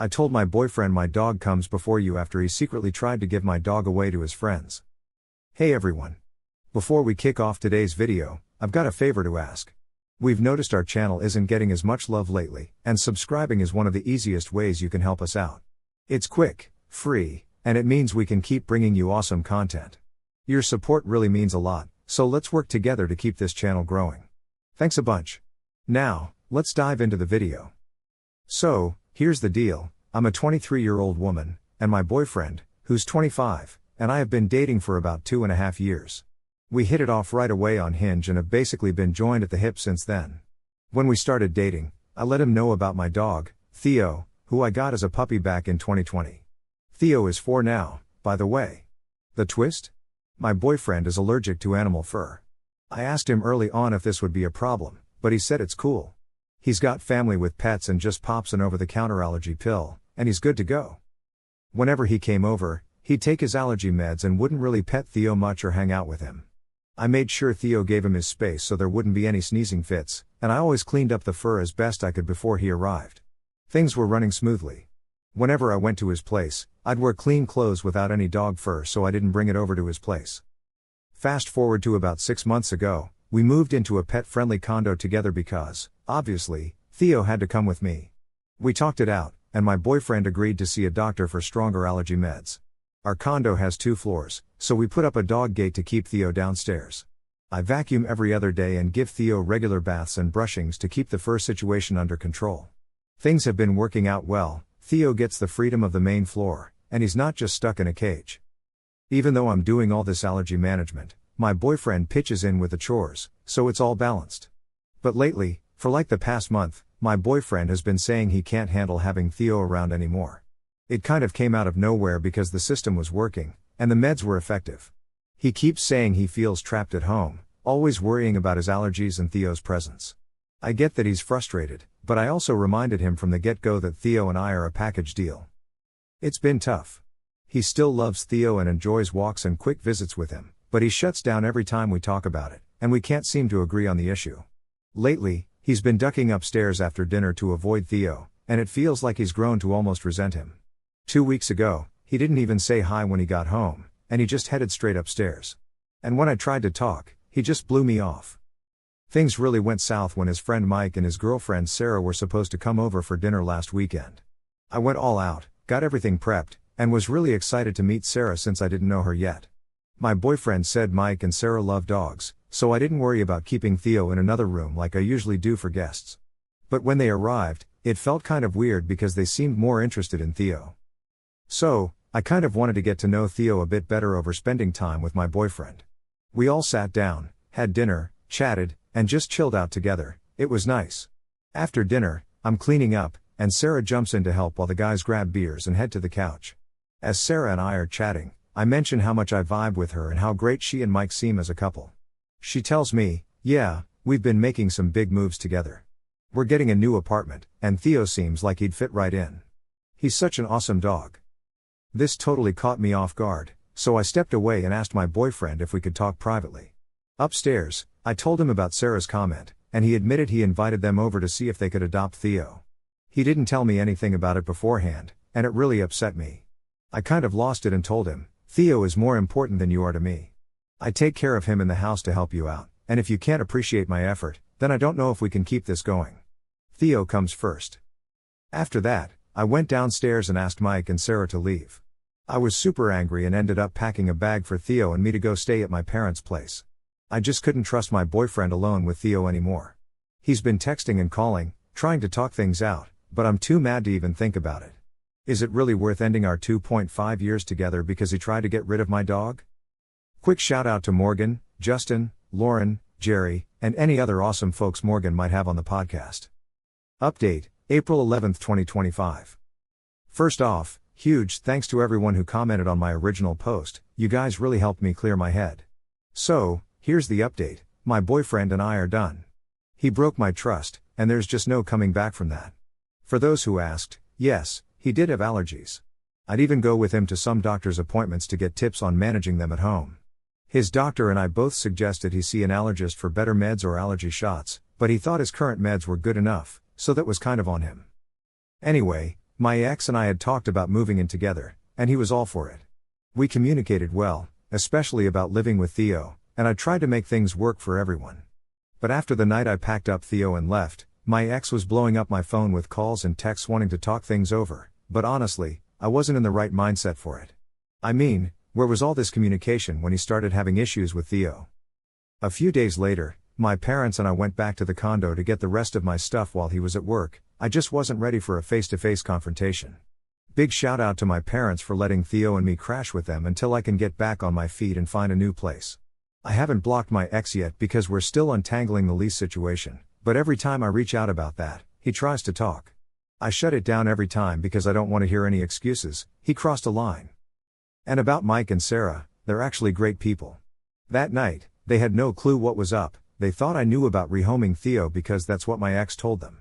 I told my boyfriend my dog comes before you after he secretly tried to give my dog away to his friends. Hey everyone. Before we kick off today's video, I've got a favor to ask. We've noticed our channel isn't getting as much love lately, and subscribing is one of the easiest ways you can help us out. It's quick, free, and it means we can keep bringing you awesome content. Your support really means a lot, so let's work together to keep this channel growing. Thanks a bunch. Now, let's dive into the video. So, here's the deal. I'm a 23-year-old woman, and my boyfriend, who's 25, and I have been dating for about 2.5 years. We hit it off right away on Hinge and have basically been joined at the hip since then. When we started dating, I let him know about my dog, Theo, who I got as a puppy back in 2020. Theo is 4 now, by the way. The twist? My boyfriend is allergic to animal fur. I asked him early on if this would be a problem, but he said it's cool. He's got family with pets and just pops an over-the-counter allergy pill, and he's good to go. Whenever he came over, he'd take his allergy meds and wouldn't really pet Theo much or hang out with him. I made sure Theo gave him his space so there wouldn't be any sneezing fits, and I always cleaned up the fur as best I could before he arrived. Things were running smoothly. Whenever I went to his place, I'd wear clean clothes without any dog fur so I didn't bring it over to his place. Fast forward to about 6 months ago, we moved into a pet-friendly condo together because, obviously, Theo had to come with me. We talked it out, and my boyfriend agreed to see a doctor for stronger allergy meds. Our condo has 2 floors, so we put up a dog gate to keep Theo downstairs. I vacuum every other day and give Theo regular baths and brushings to keep the fur situation under control. Things have been working out well. Theo gets the freedom of the main floor, and he's not just stuck in a cage. Even though I'm doing all this allergy management, my boyfriend pitches in with the chores, so it's all balanced. But lately, for like the past month, my boyfriend has been saying he can't handle having Theo around anymore. It kind of came out of nowhere because the system was working, and the meds were effective. He keeps saying he feels trapped at home, always worrying about his allergies and Theo's presence. I get that he's frustrated, but I also reminded him from the get-go that Theo and I are a package deal. It's been tough. He still loves Theo and enjoys walks and quick visits with him, but he shuts down every time we talk about it, and we can't seem to agree on the issue. Lately, he's been ducking upstairs after dinner to avoid Theo, and it feels like he's grown to almost resent him. 2 weeks ago, he didn't even say hi when he got home, and he just headed straight upstairs. And when I tried to talk, he just blew me off. Things really went south when his friend Mike and his girlfriend Sarah were supposed to come over for dinner last weekend. I went all out, got everything prepped, and was really excited to meet Sarah since I didn't know her yet. My boyfriend said Mike and Sarah love dogs, so I didn't worry about keeping Theo in another room like I usually do for guests. But when they arrived, it felt kind of weird because they seemed more interested in Theo. So, I kind of wanted to get to know Theo a bit better over spending time with my boyfriend. We all sat down, had dinner, chatted, and just chilled out together. It was nice. After dinner, I'm cleaning up, and Sarah jumps in to help while the guys grab beers and head to the couch. As Sarah and I are chatting, I mention how much I vibe with her and how great she and Mike seem as a couple. She tells me, yeah, we've been making some big moves together. We're getting a new apartment, and Theo seems like he'd fit right in. He's such an awesome dog. This totally caught me off guard, so I stepped away and asked my boyfriend if we could talk privately. Upstairs, I told him about Sarah's comment, and he admitted he invited them over to see if they could adopt Theo. He didn't tell me anything about it beforehand, and it really upset me. I kind of lost it and told him, Theo is more important than you are to me. I take care of him in the house to help you out, and if you can't appreciate my effort, then I don't know if we can keep this going. Theo comes first. After that, I went downstairs and asked Mike and Sarah to leave. I was super angry and ended up packing a bag for Theo and me to go stay at my parents' place. I just couldn't trust my boyfriend alone with Theo anymore. He's been texting and calling, trying to talk things out, but I'm too mad to even think about it. Is it really worth ending our 2.5 years together because he tried to get rid of my dog? Quick shout out to Morgan, Justin, Lauren, Jerry, and any other awesome folks Morgan might have on the podcast. Update, April 11, 2025. First off, huge thanks to everyone who commented on my original post. You guys really helped me clear my head. So, here's the update. My boyfriend and I are done. He broke my trust, and there's just no coming back from that. For those who asked, yes, he did have allergies. I'd even go with him to some doctor's appointments to get tips on managing them at home. His doctor and I both suggested he see an allergist for better meds or allergy shots, but he thought his current meds were good enough, so that was kind of on him. Anyway, My ex and I had talked about moving in together, and he was all for it. We communicated well, especially about living with Theo, and I tried to make things work for everyone. But after the night I packed up Theo and left, my ex was blowing up my phone with calls and texts wanting to talk things over, but honestly, I wasn't in the right mindset for it. I mean, where was all this communication when he started having issues with Theo? A few days later, my parents and I went back to the condo to get the rest of my stuff while he was at work. I just wasn't ready for a face-to-face confrontation. Big shout out to my parents for letting Theo and me crash with them until I can get back on my feet and find a new place. I haven't blocked my ex yet because we're still untangling the lease situation, but every time I reach out about that, he tries to talk. I shut it down every time because I don't want to hear any excuses. He crossed a line. And about Mike and Sarah, they're actually great people. That night, they had no clue what was up. They thought I knew about rehoming Theo because that's what my ex told them.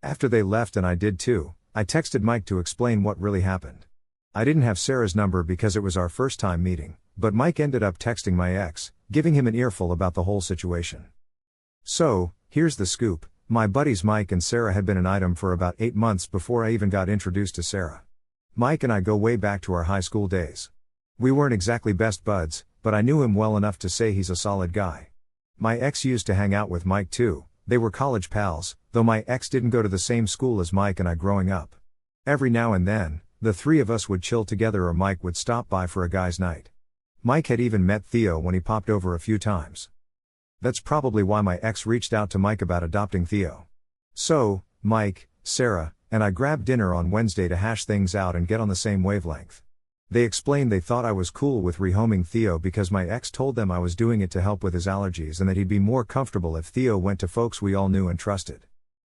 After they left, and I did too, I texted Mike to explain what really happened. I didn't have Sarah's number because it was our first time meeting, but Mike ended up texting my ex, giving him an earful about the whole situation. So, here's the scoop. My buddies Mike and Sarah had been an item for about 8 months before I even got introduced to Sarah. Mike and I go way back to our high school days. We weren't exactly best buds, but I knew him well enough to say he's a solid guy. My ex used to hang out with Mike too. They were college pals, though my ex didn't go to the same school as Mike and I growing up. Every now and then, the three of us would chill together or Mike would stop by for a guy's night. Mike had even met Theo when he popped over a few times. That's probably why my ex reached out to Mike about adopting Theo. So, Mike, Sarah, and I grabbed dinner on Wednesday to hash things out and get on the same wavelength. They explained they thought I was cool with rehoming Theo because my ex told them I was doing it to help with his allergies and that he'd be more comfortable if Theo went to folks we all knew and trusted.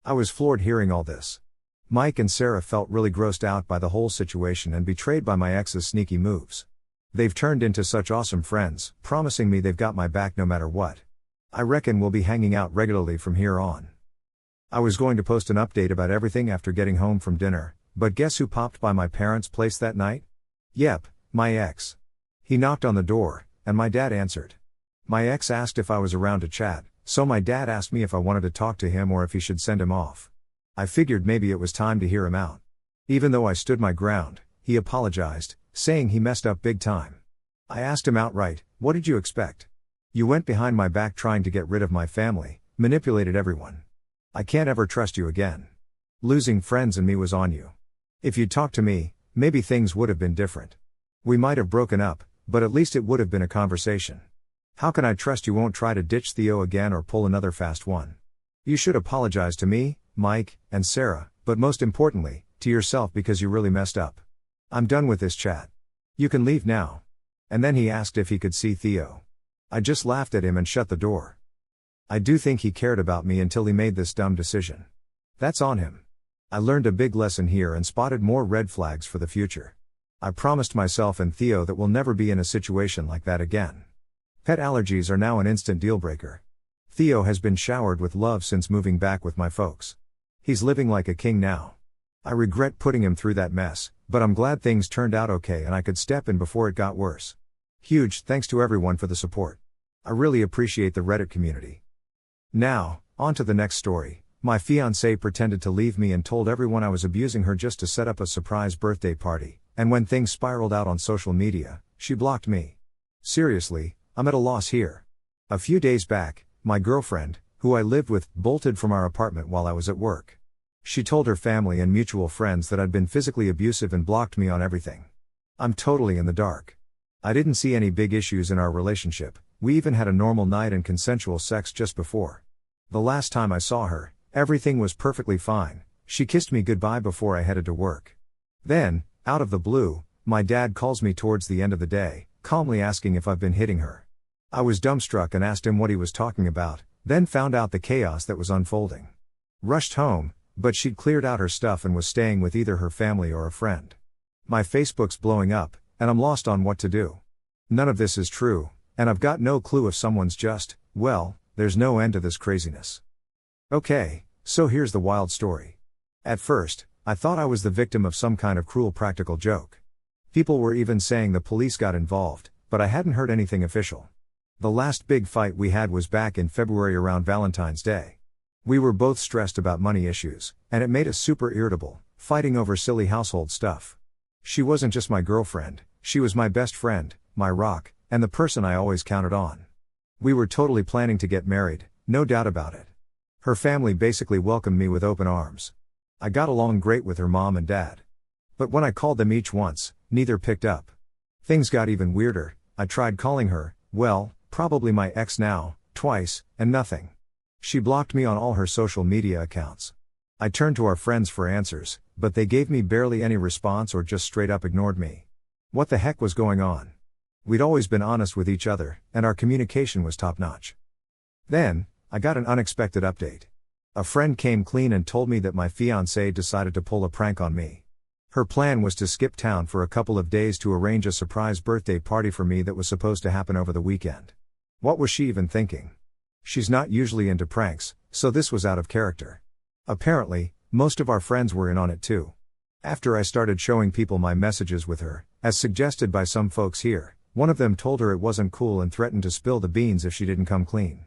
I was floored hearing all this. Mike and Sarah felt really grossed out by the whole situation and betrayed by my ex's sneaky moves. They've turned into such awesome friends, promising me they've got my back no matter what. I reckon we'll be hanging out regularly from here on. I was going to post an update about everything after getting home from dinner, but guess who popped by my parents' place that night? Yep, my ex. He knocked on the door, and my dad answered. My ex asked if I was around to chat, so my dad asked me if I wanted to talk to him or if he should send him off. I figured maybe it was time to hear him out. Even though I stood my ground, he apologized, saying he messed up big time. I asked him outright, "What did you expect? You went behind my back trying to get rid of my family, manipulated everyone. I can't ever trust you again. Losing friends and me was on you. If you'd talked to me, maybe things would have been different. We might have broken up, but at least it would have been a conversation. How can I trust you won't try to ditch Theo again or pull another fast one? You should apologize to me, Mike, and Sarah, but most importantly, to yourself because you really messed up. I'm done with this chat. You can leave now." And then he asked if he could see Theo. I just laughed at him and shut the door. I do think he cared about me until he made this dumb decision. That's on him. I learned a big lesson here and spotted more red flags for the future. I promised myself and Theo that we'll never be in a situation like that again. Pet allergies are now an instant deal breaker. Theo has been showered with love since moving back with my folks. He's living like a king now. I regret putting him through that mess, but I'm glad things turned out okay and I could step in before it got worse. Huge thanks to everyone for the support. I really appreciate the Reddit community. Now, on to the next story. My fiancée pretended to leave me and told everyone I was abusing her just to set up a surprise birthday party, and when things spiraled out on social media, she blocked me. Seriously, I'm at a loss here. A few days back, my girlfriend, who I lived with, bolted from our apartment while I was at work. She told her family and mutual friends that I'd been physically abusive and blocked me on everything. I'm totally in the dark. I didn't see any big issues in our relationship. We even had a normal night and consensual sex just before. The last time I saw her, everything was perfectly fine. She kissed me goodbye before I headed to work. Then, out of the blue, my dad calls me towards the end of the day, calmly asking if I've been hitting her. I was dumbstruck and asked him what he was talking about, then found out the chaos that was unfolding. Rushed home, but she'd cleared out her stuff and was staying with either her family or a friend. My Facebook's blowing up, and I'm lost on what to do. None of this is true, and I've got no clue if someone's just, well, there's no end to this craziness. Okay, so here's the wild story. At first, I thought I was the victim of some kind of cruel practical joke. People were even saying the police got involved, but I hadn't heard anything official. The last big fight we had was back in February around Valentine's Day. We were both stressed about money issues, and it made us super irritable, fighting over silly household stuff. She wasn't just my girlfriend, she was my best friend, my rock, and the person I always counted on. We were totally planning to get married, no doubt about it. Her family basically welcomed me with open arms. I got along great with her mom and dad. But when I called them each once, neither picked up. Things got even weirder. I tried calling her, well, probably my ex now, twice, and nothing. She blocked me on all her social media accounts. I turned to our friends for answers, but they gave me barely any response or just straight up ignored me. What the heck was going on? We'd always been honest with each other, and our communication was top notch. Then, I got an unexpected update. A friend came clean and told me that my fiancée decided to pull a prank on me. Her plan was to skip town for a couple of days to arrange a surprise birthday party for me that was supposed to happen over the weekend. What was she even thinking? She's not usually into pranks, so this was out of character. Apparently, most of our friends were in on it too. After I started showing people my messages with her, as suggested by some folks here, one of them told her it wasn't cool and threatened to spill the beans if she didn't come clean.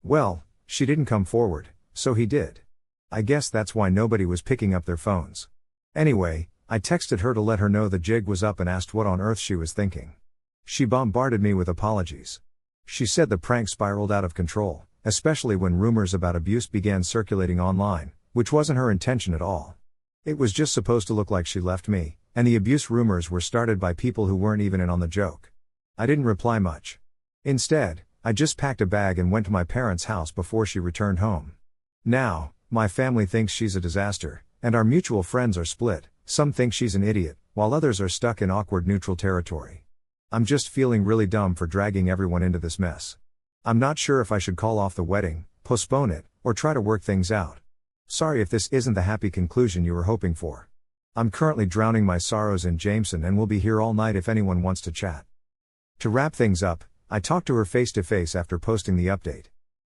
Well, she didn't come forward, so he did. I guess that's why nobody was picking up their phones. Anyway, I texted her to let her know the jig was up and asked what on earth she was thinking. She bombarded me with apologies. She said the prank spiraled out of control, especially when rumors about abuse began circulating online, which wasn't her intention at all. It was just supposed to look like she left me, and the abuse rumors were started by people who weren't even in on the joke. I didn't reply much. Instead, I just packed a bag and went to my parents' house before she returned home. Now, my family thinks she's a disaster, and our mutual friends are split. Some think she's an idiot, while others are stuck in awkward neutral territory. I'm just feeling really dumb for dragging everyone into this mess. I'm not sure if I should call off the wedding, postpone it, or try to work things out. Sorry if this isn't the happy conclusion you were hoping for. I'm currently drowning my sorrows in Jameson and will be here all night if anyone wants to chat. To wrap things up, I talked to her face to face after posting the update.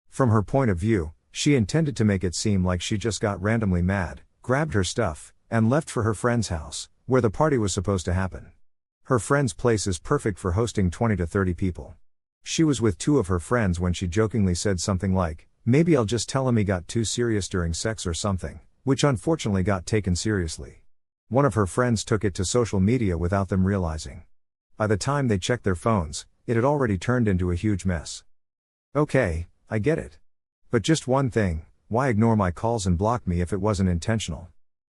From her point of view, she intended to make it seem like she just got randomly mad, grabbed her stuff, and left for her friend's house, where the party was supposed to happen. Her friend's place is perfect for hosting 20 to 30 people. She was with two of her friends when she jokingly said something like, "Maybe I'll just tell him he got too serious during sex or something," which unfortunately got taken seriously. One of her friends took it to social media without them realizing. By the time they checked their phones, it had already turned into a huge mess. Okay, I get it. But just one thing, why ignore my calls and block me if it wasn't intentional?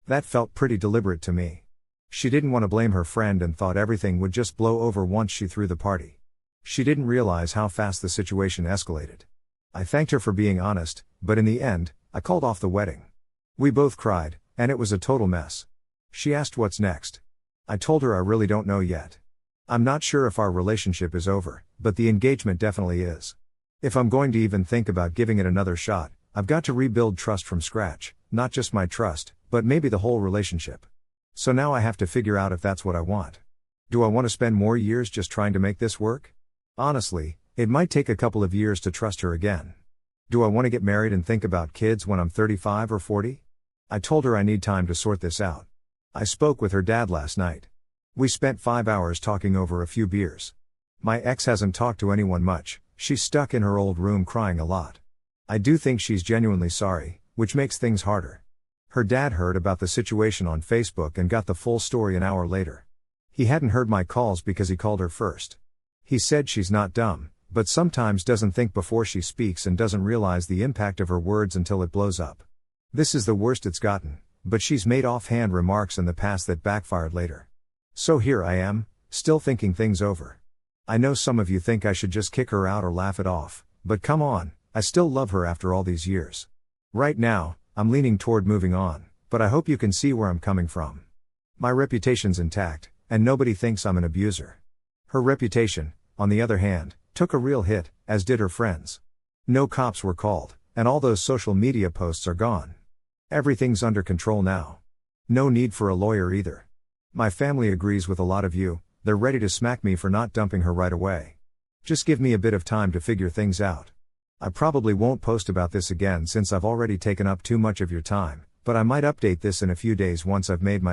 That felt pretty deliberate to me. She didn't want to blame her friend and thought everything would just blow over once she threw the party. She didn't realize how fast the situation escalated. I thanked her for being honest, but in the end, I called off the wedding. We both cried, and it was a total mess. She asked what's next. I told her I really don't know yet. I'm not sure if our relationship is over, but the engagement definitely is. If I'm going to even think about giving it another shot, I've got to rebuild trust from scratch, not just my trust, but maybe the whole relationship. So now I have to figure out if that's what I want. Do I want to spend more years just trying to make this work? Honestly, it might take a couple of years to trust her again. Do I want to get married and think about kids when I'm 35 or 40? I told her I need time to sort this out. I spoke with her dad last night. We spent 5 hours talking over a few beers. My ex hasn't talked to anyone much, she's stuck in her old room crying a lot. I do think she's genuinely sorry, which makes things harder. Her dad heard about the situation on Facebook and got the full story an hour later. He hadn't heard my calls because he called her first. He said she's not dumb, but sometimes doesn't think before she speaks and doesn't realize the impact of her words until it blows up. This is the worst it's gotten, but she's made offhand remarks in the past that backfired later. So here I am, still thinking things over. I know some of you think I should just kick her out or laugh it off, but come on, I still love her after all these years. Right now, I'm leaning toward moving on, but I hope you can see where I'm coming from. My reputation's intact, and nobody thinks I'm an abuser. Her reputation, on the other hand, took a real hit, as did her friends. No cops were called, and all those social media posts are gone. Everything's under control now. No need for a lawyer either. My family agrees with a lot of you, they're ready to smack me for not dumping her right away. Just give me a bit of time to figure things out. I probably won't post about this again since I've already taken up too much of your time, but I might update this in a few days once I've made my